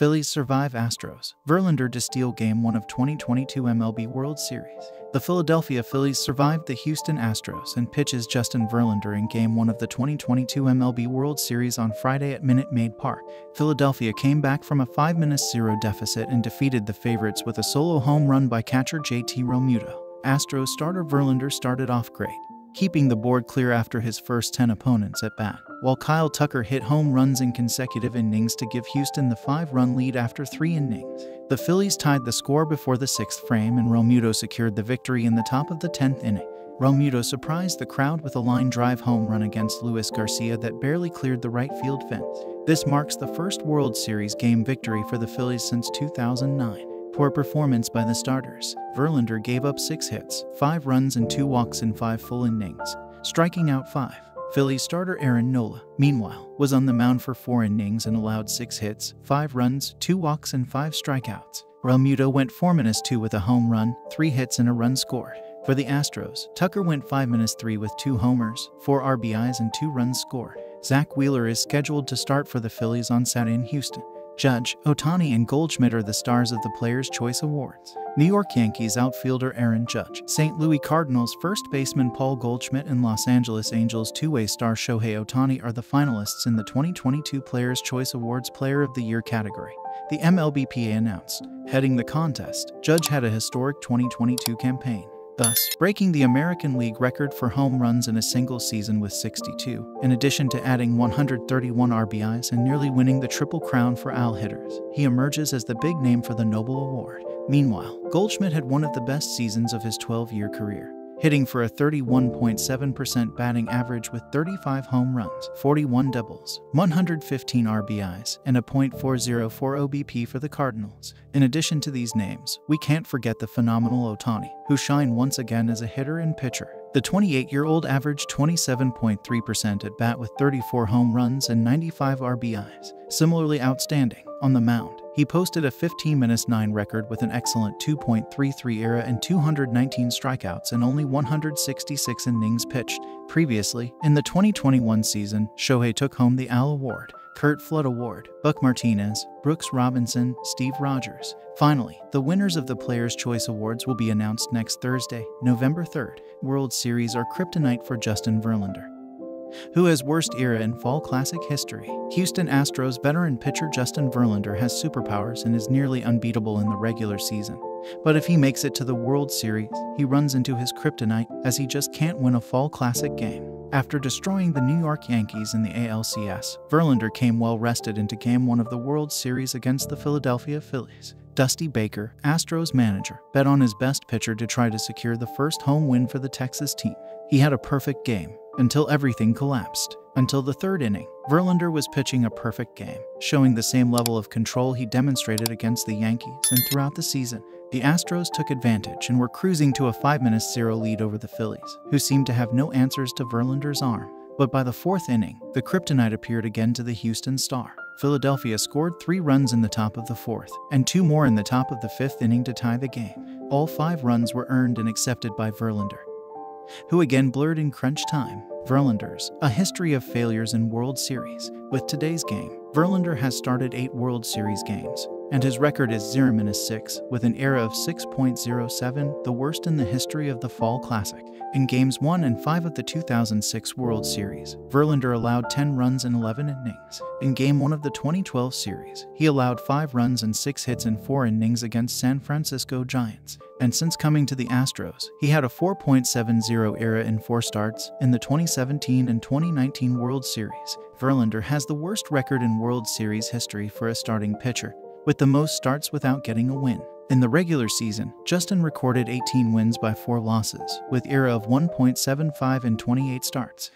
Phillies survive Astros. Verlander to steal Game 1 of 2022 MLB World Series. The Philadelphia Phillies survived the Houston Astros and pitches Justin Verlander in Game 1 of the 2022 MLB World Series on Friday at Minute Maid Park. Philadelphia came back from a 5-0 deficit and defeated the favorites with a solo home run by catcher JT Realmuto. Astros starter Verlander started off great, keeping the board clear after his first 10 opponents at bat, while Kyle Tucker hit home runs in consecutive innings to give Houston the 5-run lead after 3 innings. The Phillies tied the score before the 6th frame and Realmuto secured the victory in the top of the 10th inning. Realmuto surprised the crowd with a line drive home run against Luis Garcia that barely cleared the right field fence. This marks the first World Series game victory for the Phillies since 2009. Poor performance by the starters. Verlander gave up 6 hits, 5 runs and 2 walks in 5 full innings, striking out 5. Phillies starter Nola, meanwhile, was on the mound for 4 innings and allowed 6 hits, 5 runs, 2 walks and 5 strikeouts. Realmuto went 4-2 with a home run, 3 hits and a run scored. For the Astros, Tucker went 5-3 with 2 homers, 4 RBIs and 2 runs scored. Zach Wheeler is scheduled to start for the Phillies on Saturday in Houston. Judge, Ohtani and Goldschmidt are the stars of the Players' Choice Awards. New York Yankees outfielder Aaron Judge, St. Louis Cardinals first baseman Paul Goldschmidt and Los Angeles Angels two-way star Shohei Ohtani are the finalists in the 2022 Players' Choice Awards Player of the Year category. The MLBPA announced. Heading the contest, Judge had a historic 2022 campaign, thus breaking the American League record for home runs in a single season with 62, in addition to adding 131 RBIs and nearly winning the Triple Crown for AL hitters. He emerges as the big name for the Noble Award. Meanwhile, Goldschmidt had one of the best seasons of his 12-year career, hitting for a 31.7% batting average with 35 home runs, 41 doubles, 115 RBIs, and a .404 OBP for the Cardinals. In addition to these names, we can't forget the phenomenal Ohtani, who shined once again as a hitter and pitcher. The 28-year-old averaged 27.3% at bat with 34 home runs and 95 RBIs. Similarly outstanding, on the mound, he posted a 15-9 record with an excellent 2.33 ERA and 219 strikeouts and only 166 innings pitched. Previously, in the 2021 season, Shohei took home the AL Award, Curt Flood Award, Buck Martinez, Brooks Robinson, Steve Rogers. Finally, the winners of the Players' Choice Awards will be announced next Thursday, November 3rd. World Series are kryptonite for Justin Verlander, who has worst era in Fall Classic history. Houston Astros veteran pitcher Justin Verlander has superpowers and is nearly unbeatable in the regular season. But if he makes it to the World Series, he runs into his kryptonite as he just can't win a Fall Classic game. After destroying the New York Yankees in the ALCS, Verlander came well rested into Game 1 of the World Series against the Philadelphia Phillies. Dusty Baker, Astros manager, bet on his best pitcher to try to secure the first home win for the Texas team. He had a perfect game, until everything collapsed. Until the 3rd inning, Verlander was pitching a perfect game, showing the same level of control he demonstrated against the Yankees and throughout the season. The Astros took advantage and were cruising to a 5-0 lead over the Phillies, who seemed to have no answers to Verlander's arm. But by the 4th inning, the kryptonite appeared again to the Houston star. Philadelphia scored 3 runs in the top of the 4th, and 2 more in the top of the 5th inning to tie the game. All 5 runs were earned and accepted by Verlander, who again blurred in crunch time. Verlander's a history of failures in World Series. With today's game, Verlander has started 8 World Series games, and his record is 0-6, with an ERA of 6.07, the worst in the history of the Fall Classic. In Games 1 and 5 of the 2006 World Series, Verlander allowed 10 runs in 11 innings. In Game 1 of the 2012 series, he allowed 5 runs and 6 hits in 4 innings against San Francisco Giants. And since coming to the Astros, he had a 4.70 ERA in 4 starts in the 2017 and 2019 World Series. Verlander has the worst record in World Series history for a starting pitcher, with the most starts without getting a win. In the regular season, Justin recorded 18 wins by 4 losses, with ERA of 1.75 in 28 starts.